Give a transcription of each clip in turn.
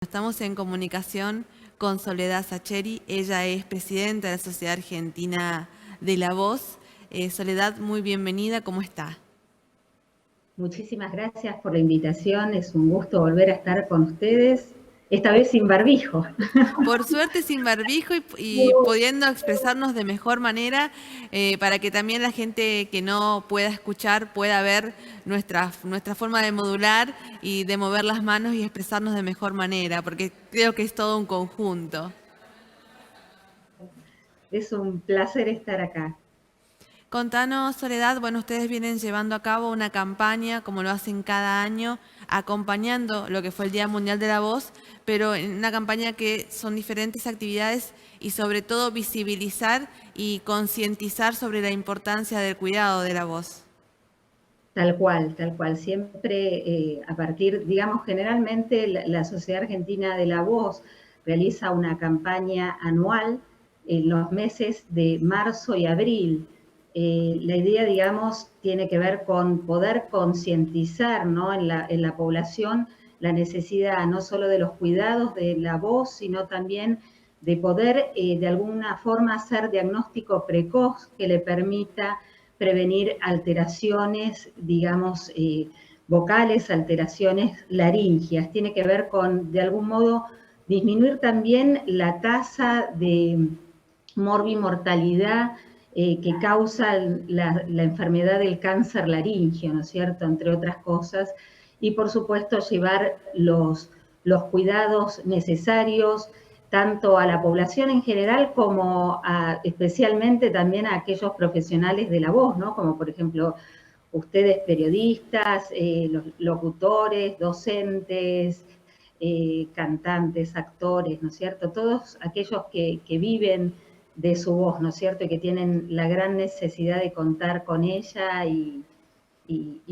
Estamos en comunicación con Soledad Sacheri. Ella es presidenta de la Sociedad Argentina de la Voz. Soledad, muy bienvenida. ¿Cómo está? Muchísimas gracias por la invitación. Es un gusto volver a estar con ustedes, esta vez sin barbijo. Por suerte sin barbijo y pudiendo expresarnos de mejor manera para que también la gente que no pueda escuchar pueda ver nuestra forma de modular y de mover las manos y expresarnos de mejor manera, porque creo que es todo un conjunto. Es un placer estar acá. Contanos, Soledad, bueno, ustedes vienen llevando a cabo una campaña, como lo hacen cada año, acompañando lo que fue el Día Mundial de la Voz, pero en una campaña que son diferentes actividades y sobre todo visibilizar y concientizar sobre la importancia del cuidado de la voz. Tal cual, tal cual. Siempre a partir, digamos, generalmente la Sociedad Argentina de la Voz realiza una campaña anual en los meses de marzo y abril. La idea, digamos, tiene que ver con poder concientizar, ¿no?, en la población la necesidad no solo de los cuidados de la voz, sino también de poder de alguna forma hacer diagnóstico precoz que le permita prevenir alteraciones, digamos, vocales, alteraciones laríngeas. Tiene que ver con, de algún modo, disminuir también la tasa de morbimortalidad que causa la enfermedad del cáncer laríngeo, ¿no es cierto?, entre otras cosas, y por supuesto llevar los cuidados necesarios tanto a la población en general como especialmente también a aquellos profesionales de la voz, ¿no?, como por ejemplo ustedes periodistas, los locutores, docentes, cantantes, actores, ¿no es cierto?, todos aquellos que viven de su voz, ¿no es cierto?, y que tienen la gran necesidad de contar con ella y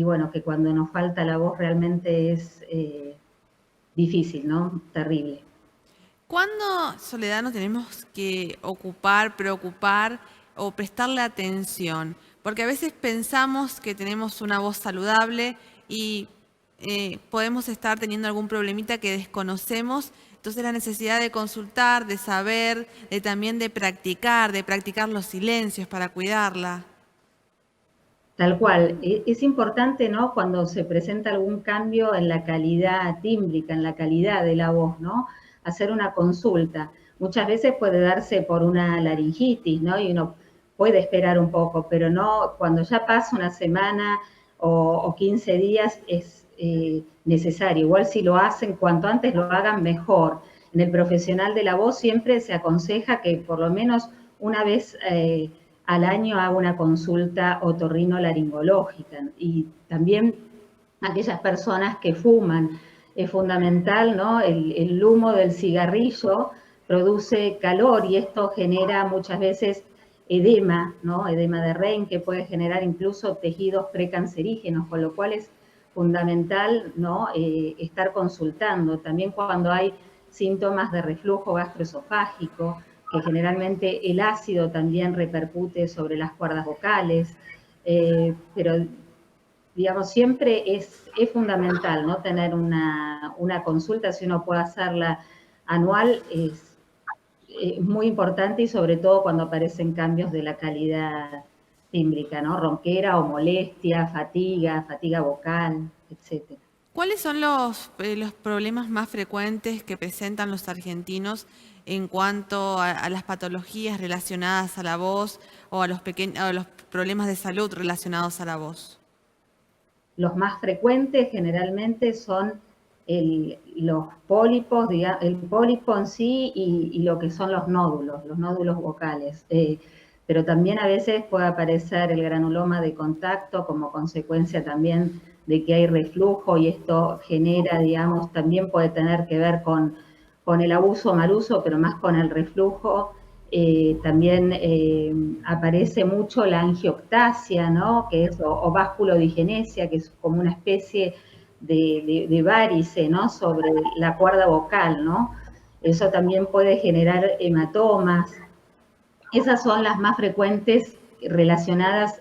bueno, que cuando nos falta la voz realmente es difícil, ¿no?, terrible. ¿Cuándo, Soledad, nos tenemos que ocupar, preocupar o prestarle atención? Porque a veces pensamos que tenemos una voz saludable y podemos estar teniendo algún problemita que desconocemos. Entonces la necesidad de consultar, de saber, también de practicar los silencios para cuidarla. Tal cual. Es importante, ¿no?, cuando se presenta algún cambio en la calidad tímbrica, en la calidad de la voz, ¿no?, hacer una consulta. Muchas veces puede darse por una laringitis, ¿no?, y uno puede esperar un poco, pero no, cuando ya pasa una semana o 15 días es necesario. Igual si lo hacen, cuanto antes lo hagan, mejor. En el profesional de la voz siempre se aconseja que por lo menos una vez al año haga una consulta otorrinolaringológica. Y también aquellas personas que fuman, es fundamental, ¿no?, el humo del cigarrillo produce calor y esto genera muchas veces edema, ¿no?, edema de Rein, que puede generar incluso tejidos precancerígenos, con lo cual es fundamental, ¿no?, estar consultando. También cuando hay síntomas de reflujo gastroesofágico, que generalmente el ácido también repercute sobre las cuerdas vocales, pero digamos, siempre es fundamental, ¿no?, tener una consulta. Si uno puede hacerla anual, es muy importante, y sobre todo cuando aparecen cambios de la calidad tímbrica, ¿no?, ronquera o molestia, fatiga vocal, etc. ¿Cuáles son los problemas más frecuentes que presentan los argentinos en cuanto a las patologías relacionadas a la voz o a los problemas de salud relacionados a la voz? Los más frecuentes generalmente son los pólipos, el pólipo en sí y lo que son los nódulos vocales. Pero también a veces puede aparecer el granuloma de contacto como consecuencia también de que hay reflujo, y esto genera, digamos, también puede tener que ver con el abuso o mal uso, pero más con el reflujo. También aparece mucho la angioctasia, ¿no?, que es, o vasculodigenesia, que es como una especie de varice, ¿no?, sobre la cuerda vocal, ¿no? Eso también puede generar hematomas. Esas son las más frecuentes relacionadas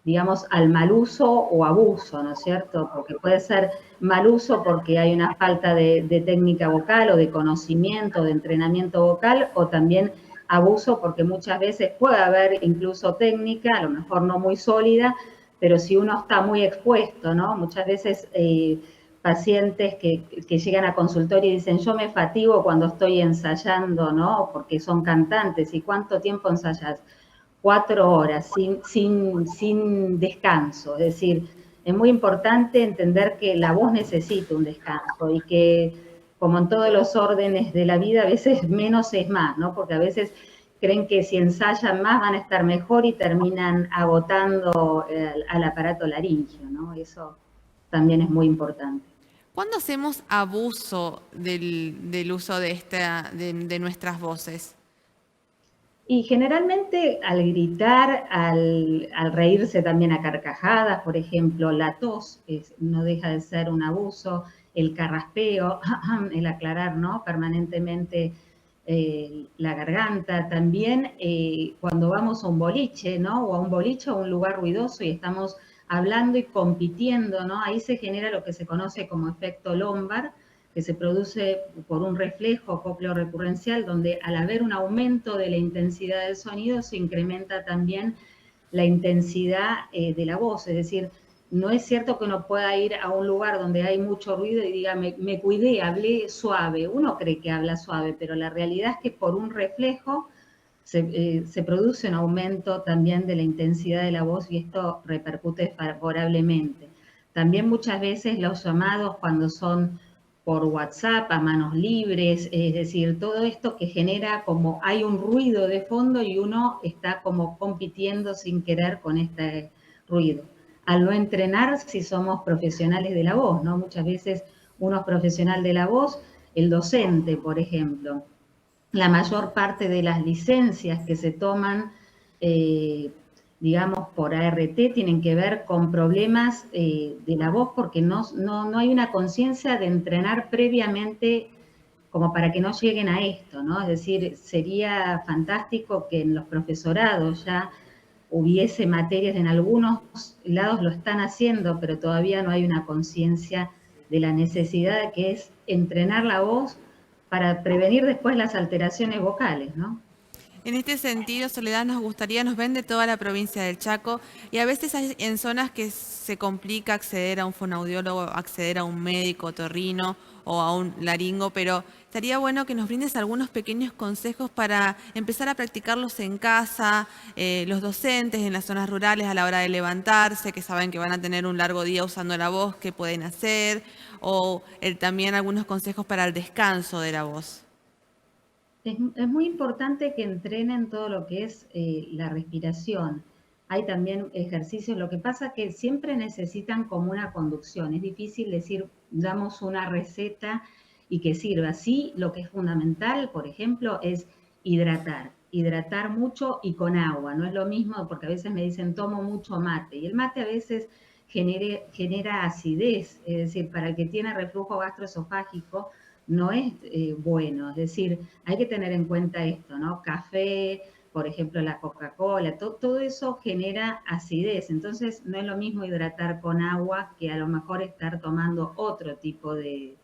digamos, al mal uso o abuso, ¿no es cierto? Porque puede ser mal uso porque hay una falta de técnica vocal o de conocimiento, de entrenamiento vocal, o también abuso porque muchas veces puede haber incluso técnica, a lo mejor no muy sólida, pero si uno está muy expuesto, ¿no? Muchas veces pacientes que llegan a consultorio y dicen, yo me fatigo cuando estoy ensayando, ¿no? Porque son cantantes, ¿y cuánto tiempo ensayas? 4 horas, sin descanso. Es decir, es muy importante entender que la voz necesita un descanso y que, como en todos los órdenes de la vida, a veces menos es más, ¿no? Porque a veces creen que si ensayan más van a estar mejor y terminan agotando al aparato laríngeo, ¿no? Eso también es muy importante. ¿Cuándo hacemos abuso del uso de nuestras voces? Y generalmente al gritar, al reírse también a carcajadas, por ejemplo, la tos no deja de ser un abuso, el carraspeo, el aclarar, ¿no? Permanentemente la garganta, también cuando vamos a un boliche, ¿no? O a un boliche o a un lugar ruidoso y estamos hablando y compitiendo, ¿no? Ahí se genera lo que se conoce como efecto Lombard, que se produce por un reflejo cócleo recurrencial, donde al haber un aumento de la intensidad del sonido se incrementa también la intensidad de la voz. Es decir, no es cierto que uno pueda ir a un lugar donde hay mucho ruido y diga, me cuidé, hablé suave. Uno cree que habla suave, pero la realidad es que por un reflejo se produce un aumento también de la intensidad de la voz y esto repercute favorablemente. También muchas veces los llamados cuando son por WhatsApp, a manos libres, es decir, todo esto que genera como hay un ruido de fondo y uno está como compitiendo sin querer con este ruido. Al no entrenar, si somos profesionales de la voz, ¿no? Muchas veces uno es profesional de la voz, el docente, por ejemplo, la mayor parte de las licencias que se toman, eh, digamos, por ART tienen que ver con problemas de la voz porque no hay una conciencia de entrenar previamente como para que no lleguen a esto, ¿no? Es decir, sería fantástico que en los profesorados ya hubiese materias, en algunos lados lo están haciendo, pero todavía no hay una conciencia de la necesidad que es entrenar la voz para prevenir después las alteraciones vocales, ¿no? En este sentido, Soledad, nos vende toda la provincia del Chaco y a veces hay en zonas que se complica acceder a un fonoaudiólogo, acceder a un médico otorrino o a un laringo, pero estaría bueno que nos brindes algunos pequeños consejos para empezar a practicarlos en casa, los docentes en las zonas rurales a la hora de levantarse, que saben que van a tener un largo día usando la voz, qué pueden hacer, o también algunos consejos para el descanso de la voz. Es muy importante que entrenen todo lo que es la respiración. Hay también ejercicios, lo que pasa que siempre necesitan como una conducción. Es difícil decir, damos una receta y que sirva. Sí, lo que es fundamental, por ejemplo, es hidratar. Hidratar mucho y con agua. No es lo mismo porque a veces me dicen tomo mucho mate. Y el mate a veces genera acidez. Es decir, para el que tiene reflujo gastroesofágico, no es bueno. Es decir, hay que tener en cuenta esto, ¿no? Café, por ejemplo, la Coca-Cola, todo eso genera acidez. Entonces, no es lo mismo hidratar con agua que a lo mejor estar tomando otro tipo de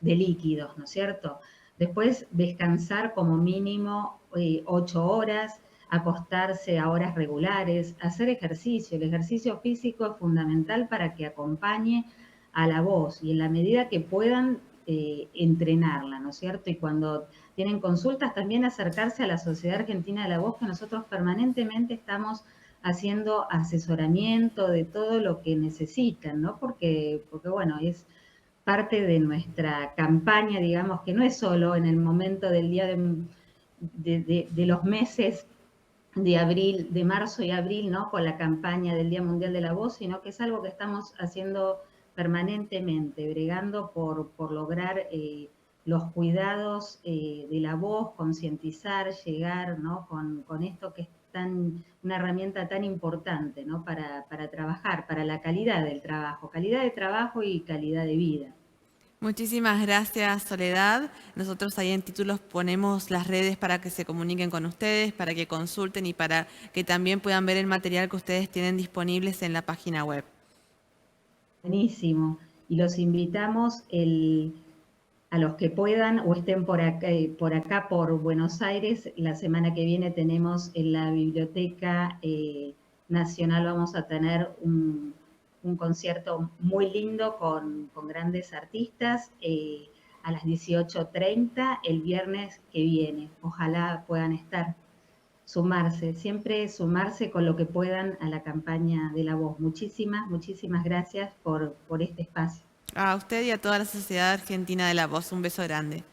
líquidos, ¿no es cierto? Después, descansar como mínimo 8 horas, acostarse a horas regulares, hacer ejercicio. El ejercicio físico es fundamental para que acompañe a la voz y en la medida que puedan entrenarla, ¿no es cierto? Y cuando tienen consultas, también acercarse a la Sociedad Argentina de la Voz, que nosotros permanentemente estamos haciendo asesoramiento de todo lo que necesitan, ¿no? Porque bueno, es parte de nuestra campaña, digamos, que no es solo en el momento del día de los meses de abril, de marzo y abril, ¿no? Con la campaña del Día Mundial de la Voz, sino que es algo que estamos haciendo permanentemente, bregando por lograr los cuidados de la voz, concientizar, llegar, ¿no? Con esto que es una herramienta tan importante, ¿no? Para trabajar, para la calidad del trabajo, calidad de trabajo y calidad de vida. Muchísimas gracias, Soledad. Nosotros ahí en títulos ponemos las redes para que se comuniquen con ustedes, para que consulten y para que también puedan ver el material que ustedes tienen disponibles en la página web. Buenísimo. Y los invitamos a los que puedan o estén por acá, por Buenos Aires. La semana que viene tenemos en la Biblioteca Nacional, vamos a tener un concierto muy lindo con grandes artistas a las 18:30 el viernes que viene. Ojalá puedan estar, sumarse, siempre sumarse con lo que puedan a la campaña de la voz. Muchísimas gracias por este espacio. A usted y a toda la Sociedad Argentina de la Voz, un beso grande.